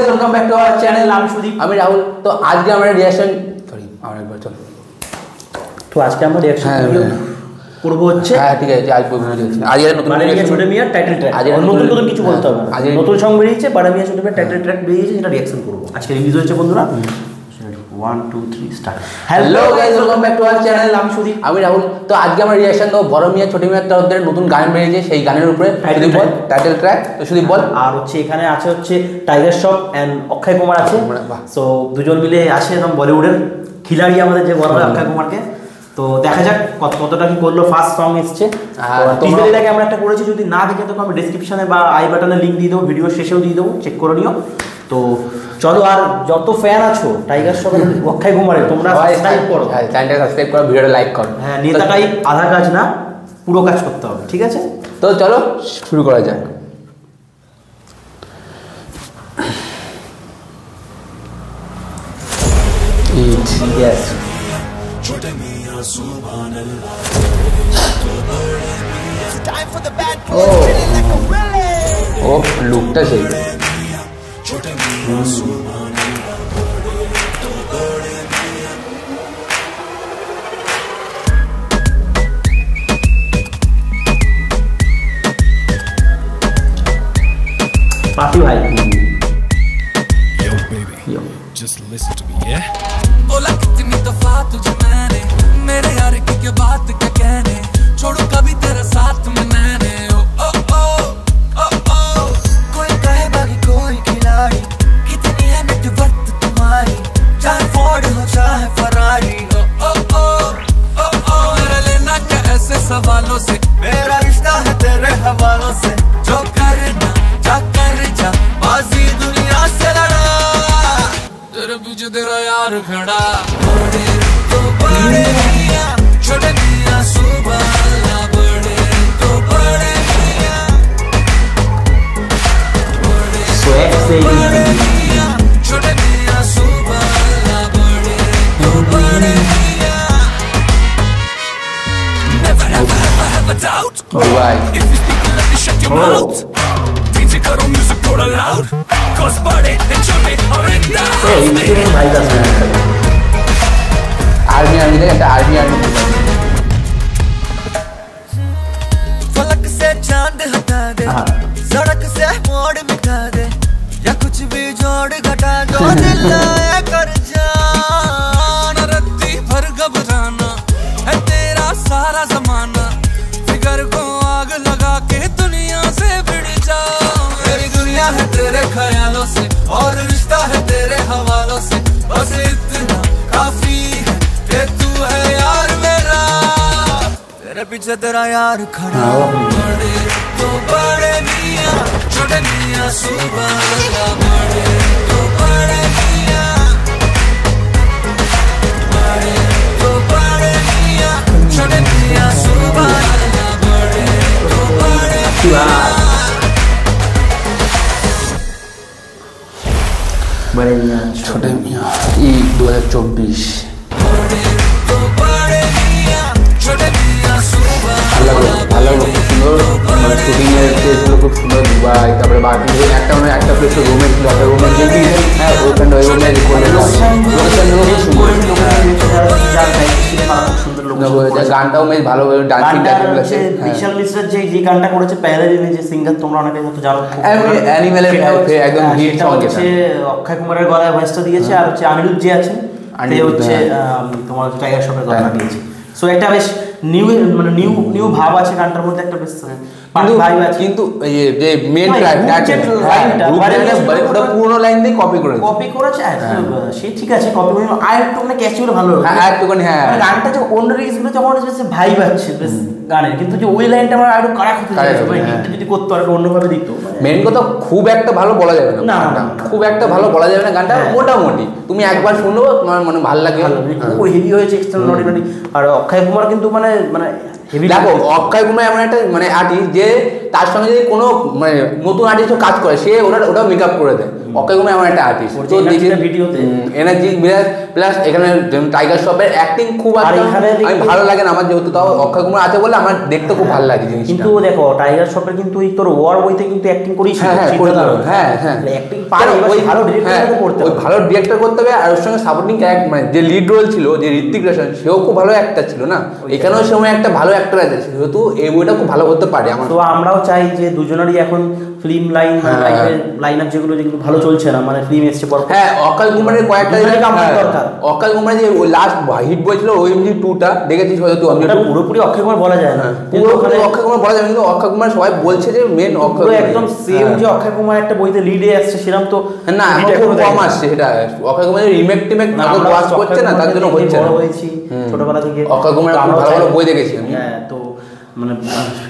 Welcome back to our channel. আমি সুদীপ, আমি রাহুল। তো আজকে আমরা রিঅ্যাকশন আমরা একবার চল তো আজকে আমরা রিঅ্যাকশন করব হচ্ছে ঠিক আছে আজ বলবো আজ এর নতুন ছোট মিয়ার টাইটেল ট্র্যাক। আজ নতুন কিছু বলতে হবে না, নতুন সং বেরিয়েছে বাড়া মিয়া ছোট মিয়ার টাইটেল ট্র্যাক বেরিয়েছে, সেটা রিঅ্যাকশন করব। আজকে রিলিজ হয়েছে বন্ধুরা। 1 2 3 start. Hello guys, welcome back to our channel. আমি সুদীপ, আমি রাহুল। তো আজকে আমরা রিঅ্যাকশন দেব বড় মিয়া ছোট মিয়ার তরফের নতুন গান বেরিয়েছে, সেই গানের উপরে সুদীপ বল টাইটেল ট্র্যাক। তো সুদীপ বল। আর হচ্ছে এখানে আছে হচ্ছে টাইগার শ্রফ এন্ড অক্ষয় কুমার আছে। সো দুজন মিলে আসে একদম বলিউডের খিলাড়ি আমাদের যে বড় অক্ষয় কুমারকে। তো দেখা যাক কতটা কি করলো। ফার্স্ট সং এসছে, টিজার এর আগে আমরা একটা করেছি, যদি না দেখে তো আমি ডেসক্রিপশনে বা আই বাটনে লিংক দিয়ে দেবো, ভিডিও শেষেও দিয়ে দেবো, চেক করে নিও। তো চলো, আর যত ফ্যান আছো টাইগার শ্রফ অক্ষয় কুমারের, তোমরা সাবস্ক্রাইব করো, চ্যানেলটা সাবস্ক্রাইব করো, ভিডিওটা লাইক করো। হ্যাঁ, নেতাটাই আধা কাজ না, পুরো কাজ করতে হবে, ঠিক আছে? তো চলো শুরু করা যাক। Yes. ও লুকটা সেই पापी भाई। Yo baby, just listen to me, yeah? बोला कितनी दफा तुझे मैंने, मेरे यार की क्या बात क्या कहने, छोड़ो कभी तेरा साथ में मैंने। ओ ओ ओ ओ ओ कोई कहे बाकी कोई खिलाड़ी, कितनी है नेटवर्थ तुम्हारी, चाहे फोर्ड हो चाहे फरारी। ओ ओ ओ ओ ओ मेरा लेना क्या ऐसे सवालों से, मेरा रिश्ता है तेरे हवालों से, जो करना जा कर जा, बाजी दुनिया से लड़ा, तेरे पीछे तेरा यार खड़ा। बड़े तो बड़े मियां, छोटे मियां सुबह अल्लाह, बड़े तो बड़े मियां, बड़े तो बड़े मियां, छोटे मियां सुबह अल्लाह, बड़े तो बड़े मियां। Never ever ever have a doubt, if you speak let me shut your mouth, DJ karo music thoda loud, cause bade and chote are in the house। Army army देख आर्मी आर्मी फलक से चांद हटा दे, सड़क से मोड़ मिटा दे, या कुछ भी जोड़ घटा दो, दिल लाया कर जान, रत्ती भर घबराना है तेरा सारा जमाना, फिगर को आग लगा के दुनिया से भिड़ जाओ, मेरी दुनिया है तेरे ख्यालों से और रिश्ता है तेरे हवालों से, बस इतना काफी है कि तू है यार मेरा, तेरे पीछे तेरा यार खड़ा। बड़े तो बड़े मियां, छोटे मियां सुबह अल्लाह, बड़े तो बड़े मियां, बड़े तो बड़े मियां, छोटे मियां सुबह अल्लाह, बड़े तो बड़े मियां। बड़े मियां छोटे मियां ई 2024 ভালো সুন্দর শুটিং এর ছিল, খুব সুন্দর। দুবাই, তারপরে বাকি একটা মানে একটা প্লেস রুমে ছিল, একটা রুমে গিয়ে হ্যাঁ ওখানে ওই রুমে গানটাও বেশ ভালো, ডান্সিং টাইপের আছে। বিশাল মিশ্রের যে গানটা করেছে পেহলে দিনে, যে সিঙ্গার তোমরা অনেকে হয়তো জানো, অ্যানিমেলের একদম হিট সং হচ্ছে অক্ষয় কুমারের গলায় ভয়েসটা দিয়েছে, আর হচ্ছে আনিরুদ্ধ যে আছে সে হচ্ছে তোমার টাইগার শ্রফের গলা দিয়েছে। সো একটা বেশ নিউ ভাব আছে গানটার মধ্যে, একটা বেশ ভাইব আছে। কিন্তু যে মেন পুরোনো লাইন দিয়ে কপি করেছে সে ঠিক আছে, কপি করে আর একটু মানে ক্যাচুয়াল ভালো, একটুখানি হ্যাঁ গানটা যে অন্য রিলিজগুলো যখন বেশ ভাইব আছে বেশ গানের, কিন্তু যে ওই লাইনটা আমার আরো কারা হতে চাইছে, যদি করতে আর অন্যভাবে দিত। মেন কথা খুব একটা ভালো বলা যাবে না, খুব একটা ভালো বলা যাবে না গানটা, মোটামুটি তুমি একবার শুনলো তোমার মানে ভালো লাগে, খুব হেভি হয়েছে এক্সট্রাঅর্ডিনারি। আর অক্ষয় কুমার কিন্তু মানে হেভি, দেখো অক্ষয় কুমার এমন একটা মানে আর্টিস্ট যে তার সঙ্গে যদি কোনো মানে নতুন আর্টিস্টও কাজ করে সে ওটাও মেকআপ করে দেয়। অক্ষয় কুমার এমন একটা আর্টিস্ট তো দেখি ভিডিওতে এনার্জি প্লাস এখানে টাইগার শ্রফের অ্যাক্টিং খুব আমি ভালো লাগে না আমার, যেহেতু তাও অক্ষয় কুমার আছে বলে আমার দেখতে খুব ভালো লাগে জিনিসটা। কিন্তু দেখো টাইগার শ্রফের কিন্তু ওই তোর ওয়ার বইতে কিন্তু অ্যাক্টিং করেছিল। হ্যাঁ অ্যাক্টিং পারে, ভালো ডিরেক্টর করতে হবে, ভালো ডিরেক্টর করতে হবে। আর ওর সঙ্গে সাপোর্টিং ক্যারেক্টার মানে যে লিড রোল ছিল যে ঋত্বিক রোশন সেও খুব ভালো অ্যাক্টর ছিল না, এখানেও সময় একটা ভালো অ্যাক্টর আছে, যেহেতু এই বইটা খুব ভালো করতে পারে আমার। তো আমরাও চাই যে দুজনেরই এখন ফিল্ম লাইন আপ যেগুলো ভালো চলছে না, মানে ফিল্ম এসছে পর। হ্যাঁ অক্ষয় কুমারের কয়েকটা দরকার। অক্ষয় কুমারের যে লাস্ট হিট বই ছিল OMG 2টা দেখেছিস হয়তো তুই? ওটা পুরোপুরি অক্ষয় কুমার বলা যায় না, পুরোপুরি অক্ষয় কুমার বলা যায় না, কিন্তু অক্ষয় কুমার সবাই বলছে যে মেন অক্ষয় একদম সেম যে অক্ষয় কুমার একটা বইতে লিডে আসছে সেরকম তো না, এখন খুব কম আসছে সেটা। অক্ষয় কুমারের রিমেক টিমেক নাটক ওয়াচ করছে না, তার জন্য হচ্ছে না। ছোটবেলা থেকে অক্ষয় কুমার ভালো ভালো বই দেখেছি। হ্যাঁ তো মানে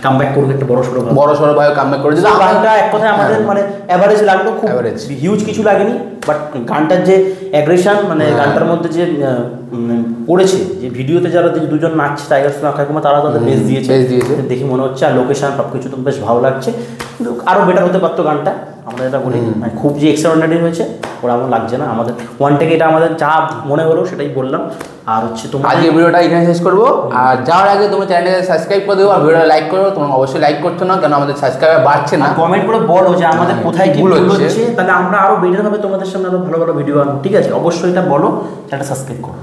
কামব্যাক করবে একটা বড় সড়ো ভাবে কামব্যাক করেছে। গানটা এক কথায় আমাদের মানে এভারেজ লাগলো, খুব হিউজ কিছু লাগেনি, বাট গানটার যে অ্যাগ্রেশন মানে গানটার মধ্যে যে করেছে, যে ভিডিওতে যারা দুজন নাচছে টাইগার শ্রফ অক্ষয় কুমার তারা তাদের বেশ দিয়েছে দেখে মনে হচ্ছে। আর লোকেশন সব কিছু তো বেশ ভালো লাগছে, কিন্তু আরও বেটার হতে পারতো গানটা। আমরা যেটা বলি মানে খুব যে এক্সট্রাঅর্ডিনারি হয়েছে ওরা আমার লাগছে না। আমাদের ওয়ান থেকে এটা আমাদের যা মনে হলো সেটাই বললাম। আর হচ্ছে তোমার আজকে ভিডিওটা এখানে শেষ করবো। আর যাওয়ার আগে তোমার চ্যানেলটাকে সাবস্ক্রাইব করে দেবো আর ভিডিওটা লাইক করো। তোমরা অবশ্যই লাইক করছো না কেন, আমাদের সাবস্ক্রাইবার বাড়ছে না। কমেন্ট করে বলো যে আমাদের কোথায় কি ভুল হচ্ছে, তাহলে আমরা আরো বেটার ভাবে তোমাদের সামনে আরো ভালো ভালো ভিডিও আনবো। ঠিক আছে, অবশ্যই এটা বলো, চ্যানেলটা সাবস্ক্রাইব করো।